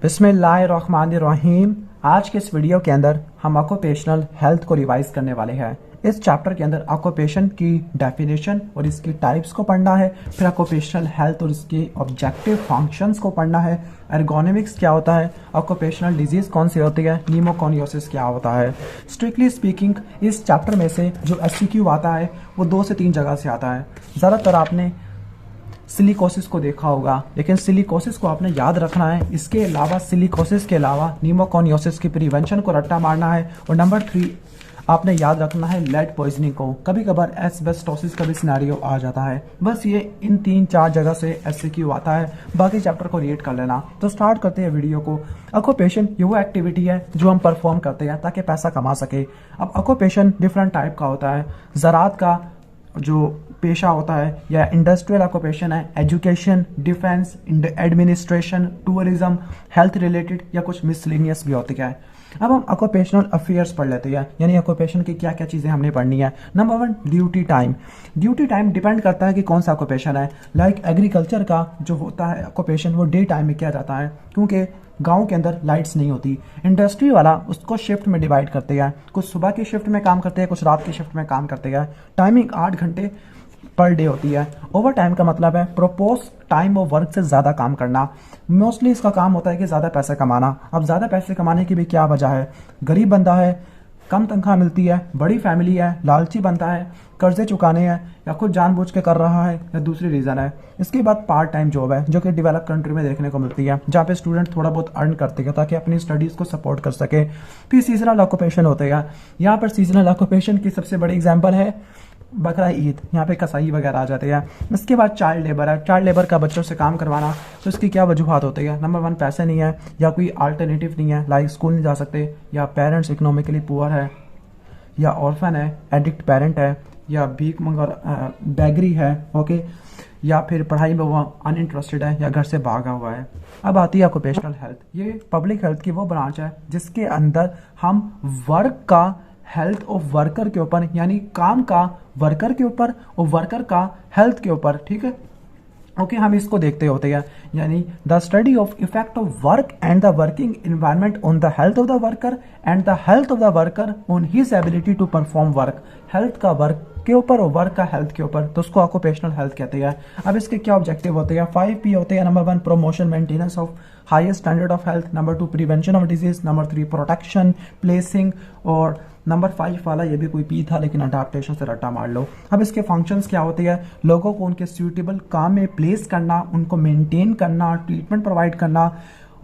बिस्मिल्लाहिर्रहमानिर्रहीम। आज के इस वीडियो के अंदर हम ऑक्यूपेशनल हेल्थ को रिवाइज करने वाले हैं। इस चैप्टर के अंदर ऑक्यूपेशन की डेफिनेशन और इसकी टाइप्स को पढ़ना है, फिर ऑक्यूपेशनल हेल्थ और इसके ऑब्जेक्टिव फंक्शंस को पढ़ना है, एर्गोनॉमिक्स क्या होता है, ऑक्यूपेशनल डिजीज कौन सी होती है, न्यूमोकोनियोसिस क्या होता है। स्ट्रिक्टली स्पीकिंग इस चैप्टर में से जो एससीक्यू आता है वो 2 से 3 जगह से आता है। ज़्यादातर आपने सिलिकोसिस को देखा होगा, लेकिन सिलिकोसिस को आपने याद रखना है। इसके अलावा सिलिकोसिस के अलावा न्यूमोकोनियोसिस की प्रिवेंशन को रट्टा मारना है। और नंबर 3 आपने याद रखना है लेड पॉइजनिंग को। कभी कभार एस्बेस्टोसिस का भी सिनेरियो आ जाता है। बस ये इन 3-4 जगह से एससीक्यू आता है, बाकी चैप्टर को रीड कर लेना। तो स्टार्ट करते हैं वीडियो को। ऑक्यूपेशन ये वो एक्टिविटी है जो हम परफॉर्म करते हैं ताकि पैसा कमा सके। अब ऑक्यूपेशन डिफरेंट टाइप का होता है। ज़राअत का जो पेशा होता है या इंडस्ट्रियल ऑक्यूपेशन है, education, defence, administration, tourism, health related या कुछ मिसलेनियस भी होती है। अब हम ऑक्यूपेशनल अफेयर्स पढ़ लेते हैं, यानी ऑक्यूपेशन की क्या क्या चीज़ें हमने पढ़नी है। Number 1 duty time. Duty time depend करता है कि कौन सा ऑक्यूपेशन है। लाइक एग्रीकल्चर का जो होता है ऑक्यूपेशन वो डे टाइम में किया जाता है, क्योंकि गांव के अंदर लाइट्स नहीं होती। इंडस्ट्री वाला उसको शिफ्ट में डिवाइड करते हैं, कुछ सुबह की शिफ्ट में काम करते हैं, कुछ रात की शिफ्ट में काम करते हैं। टाइमिंग 8 घंटे पर डे होती है। ओवर टाइम का मतलब है प्रोपोज टाइम और वर्क से ज़्यादा काम करना। मोस्टली इसका काम होता है कि ज़्यादा पैसे कमाना। अब ज़्यादा पैसे कमाने की भी क्या वजह है? गरीब बंदा है, कम तनख्वाह मिलती है, बड़ी फैमिली है, लालची बनता है, कर्जे चुकाने हैं, या खुद जानबूझ के कर रहा है, या दूसरी रीज़न है। इसके बाद पार्ट टाइम जॉब है जो कि डेवलप कंट्री में देखने को मिलती है, जहाँ पे स्टूडेंट थोड़ा बहुत अर्न करते हैं ताकि अपनी स्टडीज़ को सपोर्ट कर सके। फिर सीजनल ऑक्यूपेशन होते हैं। यहाँ पर सीजनल ऑक्यूपेशन की सबसे बड़ी एग्जाम्पल है बकरा ईद। यहाँ पे कसाई वगैरह आ जाते हैं। इसके बाद चाइल्ड लेबर है। चाइल्ड लेबर का बच्चों से काम करवाना, तो इसकी क्या वजूहत होती है? नंबर 1 पैसे नहीं है, या कोई अल्टरनेटिव नहीं है, लाइक स्कूल नहीं जा सकते, या पेरेंट्स इकोनॉमिकली पुअर है, या ऑर्फन है, एडिक्ट पेरेंट है, या भीख मंगर बैगरी है, ओके, या फिर पढ़ाई में वो अनइंटरेस्टेड है, या घर से भागा हुआ है। अब आती है ऑक्यूपेशनल हेल्थ। ये पब्लिक हेल्थ की वो ब्रांच है जिसके अंदर हम वर्क का हेल्थ ऑफ वर्कर के ऊपर, यानी काम का वर्कर के ऊपर और वर्कर का हेल्थ के ऊपर, ठीक है, ओके, हम इसको देखते होते हैं। यानी the study of effect of work and the working environment on the health of the worker and the health of the worker on his ability to perform work. Health का वर्क के ऊपर और वर्क का health के ऊपर, तो उसको occupational health कहते हैं। अब इसके क्या ऑब्जेक्टिव होते हैं? 5P होते हैं। Number 1 promotion maintenance of highest standard of health. Number 2 prevention of disease. Number 3 protection, placing. और नंबर 5 वाला ये भी कोई पी था लेकिन अडाप्टेशन से रट्टा मार लो। अब इसके फंक्शंस क्या होते हैं? लोगों को उनके सूटेबल काम में प्लेस करना, उनको मेंटेन करना, ट्रीटमेंट प्रोवाइड करना,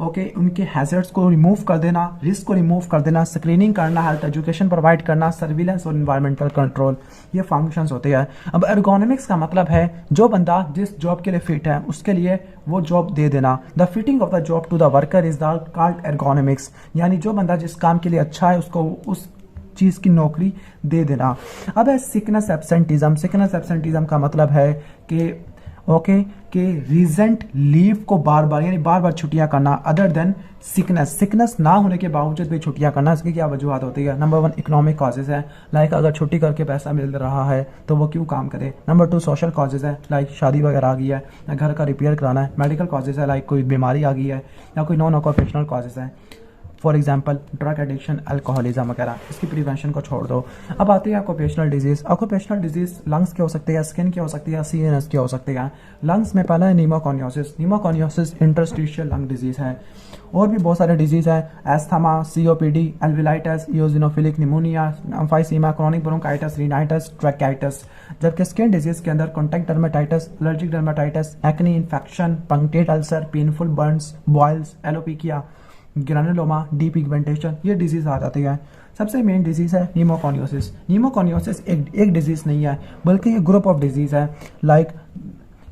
ओके, उनके हैजर्ड्स को रिमूव कर देना, रिस्क को रिमूव कर देना, स्क्रीनिंग करना, हेल्थ एजुकेशन प्रोवाइड करना, सर्विलेंस और इन्वायरमेंटल कंट्रोल, ये फंक्शंस होते हैं। अब एर्गोनॉमिक्स का मतलब है जो बंदा जिस जॉब के लिए फिट है उसके लिए वो जॉब दे देना। The fitting of the job to the worker is the called ergonomics, यानी जो बंदा जिस काम के लिए अच्छा है उसको उस चीज़ की नौकरी दे देना। अब है सिकनेस एब्सेंटिज्म। सिकनेस एब्सेंटिज्म का मतलब है कि ओके कि रीजेंट लीव को बार बार, यानी बार बार छुट्टियां करना, अदर देन सिकनेस। सिकनेस ना होने के बावजूद भी छुट्टियां करना, इसकी क्या वजूहत होती है? नंबर 1 इकोनॉमिक कॉजेज है, लाइक अगर छुट्टी करके पैसा मिल रहा है तो वो क्यों काम करे। नंबर 2 सोशल कॉजेज है, लाइक शादी वगैरह आ गई है, या घर का रिपेयर कराना है। मेडिकल कॉजेज है, लाइक कोई बीमारी आ गई है, या कोई नॉन ऑक्यूपेशनल कॉजेज है, for example drug addiction, alcoholism वगैरह। इसकी प्रिवेंशन को छोड़ दो। अब आती है occupational disease. Occupational disease lungs की हो सकती है, स्किन की हो सकती है, सीएनएस की हो सकती है। लंग्स में पहला है pneumoconiosis. Pneumoconiosis interstitial lung disease है। और भी बहुत सारे डिजीज है, asthma, COPD, alveolitis, eosinophilic pneumonia, emphysema, chronic bronchitis, rhinitis, tracheitis. जबकि स्किन डिजीज के अंदर contact dermatitis, allergic dermatitis, acne infection, punctate ulcer, painful burns, boils, alopecia, granuloma, depigmentation, ये डिजीज आ जाती है। सबसे मेन डिजीज है न्यूमोकोनियोसिस। न्यूमोकोनियोसिस एक डिजीज नहीं है, बल्कि ये ग्रुप ऑफ डिजीज है। लाइक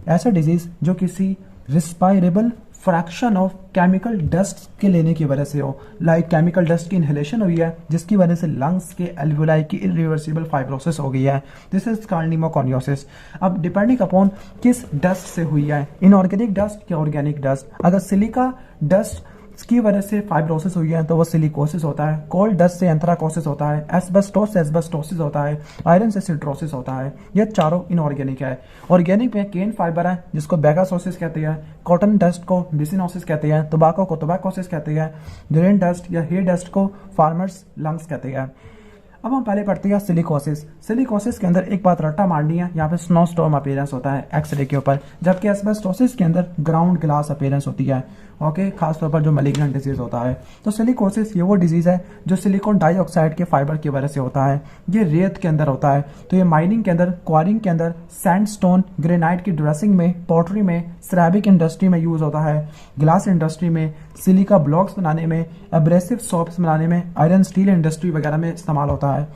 ऐसा डिजीज जो किसी रिस्पायरेबल फ्रैक्शन ऑफ केमिकल डस्ट के लेने की वजह से हो, लाइक केमिकल डस्ट की इनहेलेशन हुई है जिसकी वजह से लंग्स के एल्वुलाई की इरिवर्सिबल फाइब्रोसिस हो गई है। This is called pneumoconiosis. अब डिपेंडिंग अपॉन किस डस्ट से हुई है, इनऑर्गेनिक डस्ट या ऑर्गेनिक डस्ट। अगर सिलिका डस्ट की वजह से फाइब्रोसिस हुई है तो वो सिलिकोसिस होता है, कोल डस्ट से एंथ्राकोसिस होता है, एस्बेस्टोस से एस्बेस्टोसिस होता है, आयरन से सिट्रोसिस होता है। ये चारों इनऑर्गेनिक है। ऑर्गेनिक में केन फाइबर है जिसको बेगासोसिस कहते हैं, कॉटन डस्ट को बिसिनोसिस कहते हैं, टोबैको को टोबैकोसिस कहते हैं, ग्रेन डस्ट या हे डस्ट को फार्मर्स लंग्स कहते हैं। अब हम पहले पढ़ते हैं सिलिकोसिस। सिलिकोसिस के अंदर एक बात रट्टा मारनी है, यहाँ पे स्नोस्टॉर्म अपीयरेंस होता है एक्सरे के ऊपर, जबकि एस्बेस्टोसिस के अंदर ग्राउंड ग्लास अपीयरेंस होती है। ओके, खासतौर पर जो मैलिग्नेंट डिजीज होता है। तो सिलिकोसिस ये वो डिजीज है जो सिलिकॉन डाइऑक्साइड के फाइबर की वजह से होता है। ये रेत के अंदर होता है। तो ये माइनिंग के अंदर, क्वारिंग के अंदर, सैंडस्टोन, ग्रेनाइट की ड्रेसिंग में, पॉटरी में, सिरेमिक इंडस्ट्री में यूज होता है, ग्लास इंडस्ट्री में, सिलिका ब्लॉक्स बनाने में, एब्रेसिव सोप्स बनाने में, आयरन स्टील इंडस्ट्री वगैरह में इस्तेमाल होता है।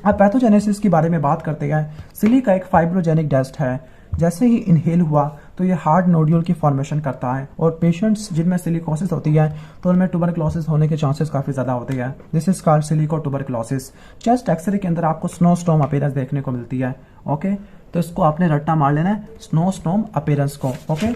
अब पैथोजेनेसिस के बारे में बात करते हैं। सिलिका एक फाइब्रोजेनिक डस्ट है। जैसे ही इनहेल हुआ तो ये हार्ड नोड्यूल की फॉर्मेशन करता है और पेशेंट्स जिनमें सिलिकोसिस होती है तो उनमें ट्यूबरक्लोसिस होने के चांसेस काफ़ी ज़्यादा होते हैं। This is called silico tuberculosis. Chest X ray के अंदर आपको स्नोस्टॉर्म अपीयरेंस देखने को मिलती है। ओके, तो इसको आपने रट्टा मार लेना है, स्नोस्टॉर्म अपीयरेंस को। ओके,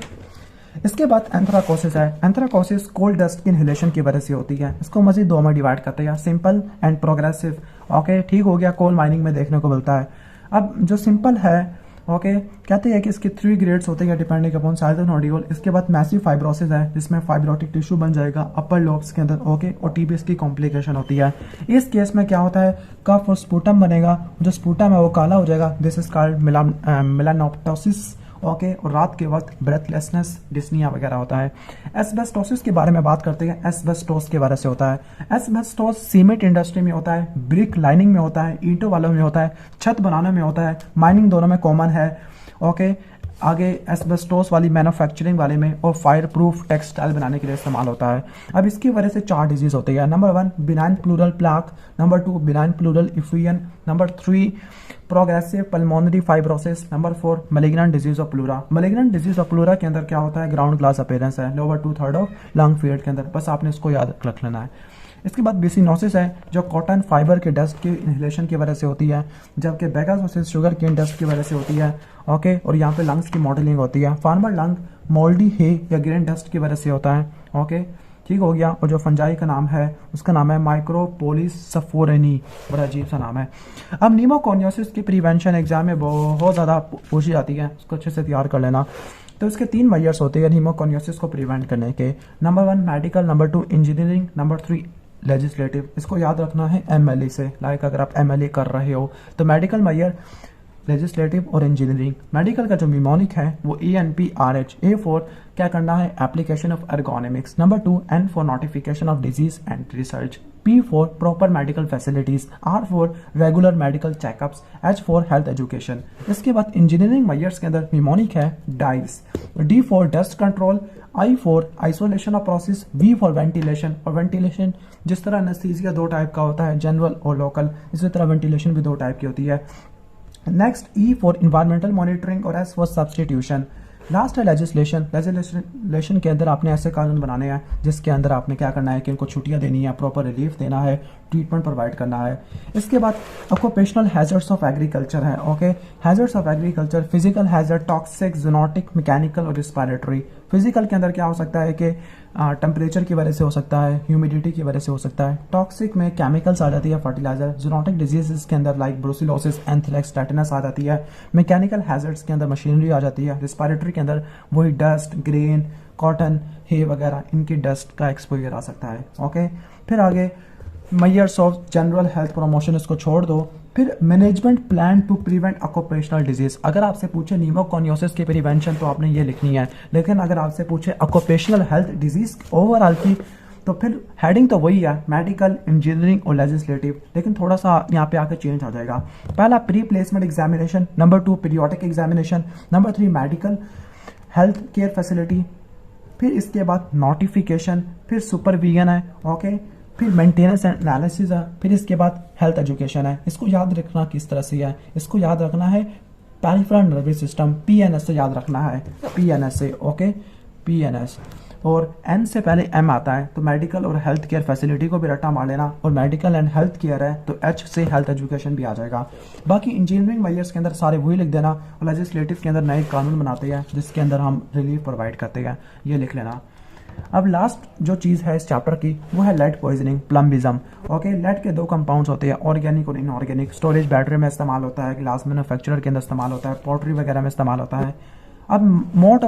इसके बाद एंथ्राकोसिस है। एंथ्राकोसिस कोल डस्ट की इनहेलेशन की वजह से होती है। इसको मजीद दो में डिवाइड करते हैं, सिंपल एंड प्रोग्रेसिव। ओके, ठीक हो गया, कोल माइनिंग में देखने को मिलता है। अब जो सिंपल है, ओके, कहते हैं कि इसके 3 ग्रेड्स होते हैं depending upon size of nodule. इसके बाद मैसिव फाइब्रोसिस है जिसमें फाइब्रोटिक टिश्यू बन जाएगा अपर लोब्स के अंदर। ओके, और टीबीएस की कॉम्प्लिकेशन होती है। इस केस में क्या होता है, कफ और स्पूटम बनेगा, जो स्पूटम है वो काला हो जाएगा। This is called melanoptysis. Okay, और रात के वक्त ब्रेथलेसनेस, डिस्निया वगैरह होता है। एस्बेस्टोसिस के बारे में बात करते हैं। एस्बेस्टोस के वजह से होता है। एस्बेस्टोस सीमेंट इंडस्ट्री में होता है, ब्रिक लाइनिंग में होता है, ईंटों वालों में होता है, छत बनाने में होता है, माइनिंग दोनों में कॉमन है। ओके, आगे एस्बेस्टोस वाली मैन्युफैक्चरिंग वाले में और फायर प्रूफ टेक्सटाइल बनाने के लिए इस्तेमाल होता है। अब इसकी वजह से 4 डिजीज होती है। Number 1 benign pleural plaque, number 2 benign pleural effusion, number 3 progressive pulmonary fibrosis, number 4 malignant disease of pleura. Malignant disease of pleura के अंदर क्या होता है, ग्राउंड ग्लास अपीयरेंस है लोअर 2/3 ऑफ लंग फील्ड के अंदर। बस आपने इसको याद रख लेना है। इसके बाद बिसिनोसिस है जो कॉटन फाइबर के डस्ट के इनहेलेशन की वजह से होती है, जबकि बेगासोसिस शुगर केन डस्ट की वजह से होती है। ओके, और यहाँ पे लंग्स की मॉडलिंग होती है। फार्मर लंग मोल्डी हे या ग्रेन डस्ट की वजह से होता है। ओके, ठीक हो गया। और जो फंजाई का नाम है उसका नाम है माइक्रोपोलिस सफोरेनी, बड़ा अजीब सा नाम है। अब न्यूमोकोनियोसिस की प्रिवेंशन एग्जाम में बहुत ज़्यादा पूछी जाती है, उसको अच्छे से तैयार कर लेना। तो इसके 3 मेजर्स होते हैं न्यूमोकोनियोसिस को प्रिवेंट करने के। Number 1 medical, number 2 engineering, number 3 legislative. इसको याद रखना है एमएलए से। लाइक अगर आप एमएलए कर रहे हो तो मेडिकल मेजर, लेजिस्लेटिव और इंजीनियरिंग। मेडिकल का जो निमोनिक है वो ENPRH। A4 क्या करना है, application of ergonomics. Number 2 N for notification of disease and research. P4 proper medical facilities. R4 regular medical checkups. H4 health education. इसके बाद इंजीनियरिंग मेजर्स के अंदर निमोनिक है dice. D4 dust control. I4 isolation of process. V for ventilation. और ventilation जिस तरह anaesthesia 2 type का होता है, जनरल और लोकल, इसी तरह वेंटिलेशन भी 2 टाइप की होती है। Next E for environmental monitoring और S फॉर सब्सटीट्यूशन। लास्ट है लेजिस्लेशन। लेजिस्लेशन के अंदर आपने ऐसे कानून बनाने हैं जिसके अंदर आपने क्या करना है कि इनको छुट्टियां देनी है, प्रॉपर रिलीफ देना है, ट्रीटमेंट प्रोवाइड करना है। इसके बाद ऑक्यूपेशनल हैजर्ड्स ऑफ एग्रीकल्चर है। Okay, hazards of agriculture, physical hazard, toxic, zoonotic, mechanical और रिस्पिरेटरी। फिजिकल के अंदर क्या हो सकता है कि टेम्परेचर की वजह से हो सकता है, ह्यूमिडिटी की वजह से हो सकता है। टॉक्सिक में केमिकल्स आ जाती है, फर्टिलाइजर। ज़ूनोटिक डिजीजेस के अंदर लाइक ब्रुसिलोसिस, एंथ्रेक्स, टेटनस आ जाती है। मैकेनिकल हैजर्ड्स के अंदर मशीनरी आ जाती है। रिस्पिरेटरी के अंदर वही डस्ट, ग्रेन, कॉटन, हे वगैरह, इनकी डस्ट का एक्सपोजर आ सकता है। ओके, फिर आगे measures of general health promotion, इसको छोड़ दो। फिर management plan to prevent occupational disease. अगर आपसे पूछे न्यूमोकोनियोसिस की प्रिवेंशन तो आपने ये लिखनी है, लेकिन अगर आपसे पूछे ऑक्यूपेशनल हेल्थ डिजीज ओवरऑल की तो फिर हेडिंग तो वही है, मेडिकल, इंजीनियरिंग और लेजिस्लेटिव, लेकिन थोड़ा सा यहाँ पे आकर चेंज आ जाएगा। पहला pre placement examination, number 2 periodic examination, number 3 medical health care facility, फिर इसके बाद नोटिफिकेशन, फिर सुपरविजन है। ओके, फिर मेंटेनेंस एंड एनालिसिस है, फिर इसके बाद हेल्थ एजुकेशन है। इसको याद रखना किस तरह से है, इसको याद रखना है पेरिफेरल नर्वस सिस्टम, PNS से याद रखना है, PNS से। ओके, PNS और N से पहले M आता है, तो मेडिकल और हेल्थ केयर फैसिलिटी को भी रट्टा मार लेना। और मेडिकल एंड हेल्थ केयर है तो H से हेल्थ एजुकेशन भी आ जाएगा। बाकी इंजीनियरिंग मेजर्स के अंदर सारे वही लिख देना, और लेजिस्लेटिव के अंदर नए कानून बनाते हैं जिसके अंदर हम रिलीफ प्रोवाइड करते हैं, ये लिख लेना। अब लास्ट जो चीज़ है इस चैप्टर की वो है लेड पॉइजनिंग, प्लम्बिज्म। ओके, लेड के दो कंपाउंड्स होते हैं, ऑर्गेनिक और इनऑर्गेनिक। स्टोरेज बैटरी में इस्तेमाल होता है, ग्लास मैन्युफैक्चरर के अंदर इस्तेमाल होता है, पोल्ट्री वगैरह में इस्तेमाल होता है। अब मोड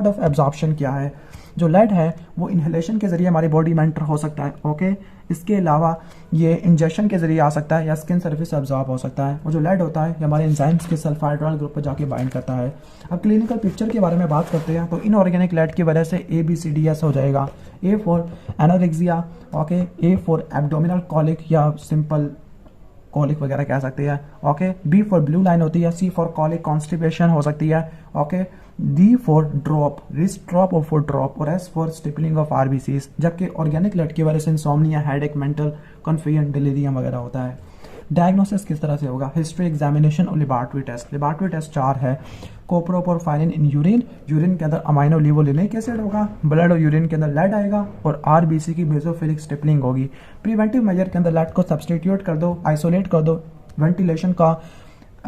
ऑफ एब्जॉर्प्शन क्या है? जो लेड है वो इनहेलेशन के जरिए हमारी बॉडी में एंटर हो सकता है। ओके, इसके अलावा ये इंजेक्शन के जरिए आ सकता है या स्किन सर्फेस से अब्जॉर्ब हो सकता है। और जो लेड होता है ये हमारे एंजाइम्स के सल्फाइड्राल ग्रुप पर जाके बाइंड करता है। अब क्लिनिकल पिक्चर के बारे में बात करते हैं तो इनऑर्गेनिक लेड की वजह से ABCDS हो जाएगा। A for anorexia, okay, A for abdominal colic या सिंपल कॉलिक वगैरह कह सकते हैं। Okay, B for blue line होती है, C फॉर कॉलिक कॉन्स्टिपेशन हो सकती है। Okay, D for drop, wrist drop और फॉर ड्रॉप, और S for stippling of RBCs। जबकि ऑर्गेनिक लेड की वजह से insomnia, headache, mental confusion, delirium वगैरह होता है। डायग्नोसिस किस तरह से होगा? हिस्ट्री, एग्जामिनेशन और लेबॉरेटरी टेस्ट। लेबॉरेटरी टेस्ट 4 है। कोप्रोपोरफाइरिन इन यूरिन, यूरिन के अंदर अमाइनो लिवोलिनिक एसिड होगा। ब्लड और यूरिन के अंदर लेड आएगा और RBC की बेसोफिलिक स्टिपलिंग होगी। प्रिवेंटिव मेजर के अंदर लेड को सब्सटीट्यूट कर दो, आइसोलेट कर दो। वेंटिलेशन का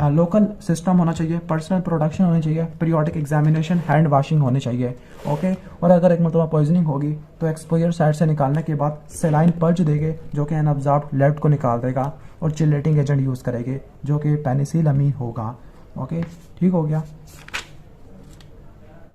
लोकल सिस्टम होना चाहिए, पर्सनल प्रोडक्शन होनी चाहिए, पीरियोडिक एग्जामिनेशन, हैंड वॉशिंग होनी चाहिए। ओके, और अगर एक मतलब पॉइजनिंग होगी तो एक्सपोजर साइड से निकालने के बाद सेलाइन पर्च देंगे जो कि अनअब्जॉर्ब्ड लेड को निकाल देगा, और चिलेटिंग एजेंट यूज़ करेंगे जो कि पेनिसिलमिन होगा। ओके, ठीक हो गया।